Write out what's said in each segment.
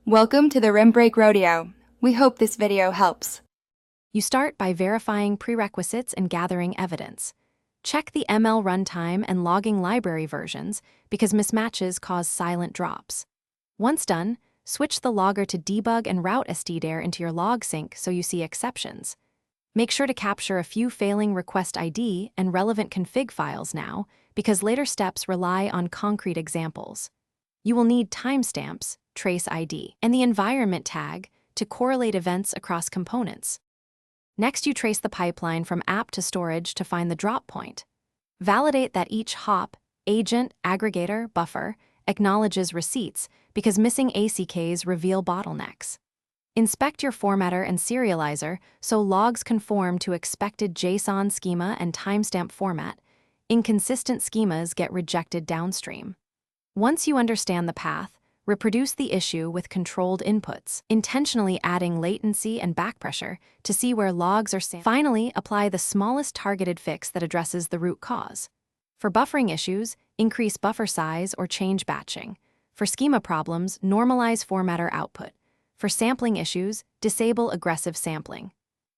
Welcome to the Rim Break Rodeo. We hope this video helps. You start by verifying prerequisites and gathering evidence. Check the ML runtime and logging library versions because mismatches cause silent drops. Once done, switch the logger to debug and route stdir into your log sync so you see exceptions. Make sure to capture a few failing request ID and relevant config files now because later steps rely on concrete examples. You will need timestamps, trace ID, and the environment tag to correlate events across components. Next, you trace the pipeline from app to storage to find the drop point. Validate that each hop, agent, aggregator, buffer acknowledges receipts because missing ACKs reveal bottlenecks. Inspect your formatter and serializer so logs conform to expected JSON schema and timestamp format. Inconsistent schemas get rejected downstream. Once you understand the path, reproduce the issue with controlled inputs, intentionally adding latency and backpressure to see where logs are sampled. Finally, apply the smallest targeted fix that addresses the root cause. For buffering issues, increase buffer size or change batching. For schema problems, normalize formatter output. For sampling issues, disable aggressive sampling.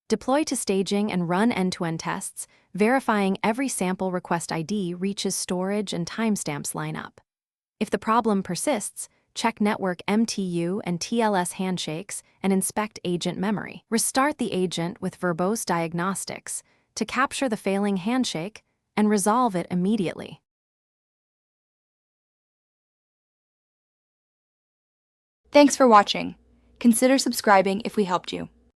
Deploy to staging and run end-to-end tests, verifying every sample request ID reaches storage and timestamps line up. If the problem persists, check network MTU and TLS handshakes and inspect agent memory. Restart the agent with verbose diagnostics to capture the failing handshake and resolve it immediately. Thanks for watching. Consider subscribing if we helped you.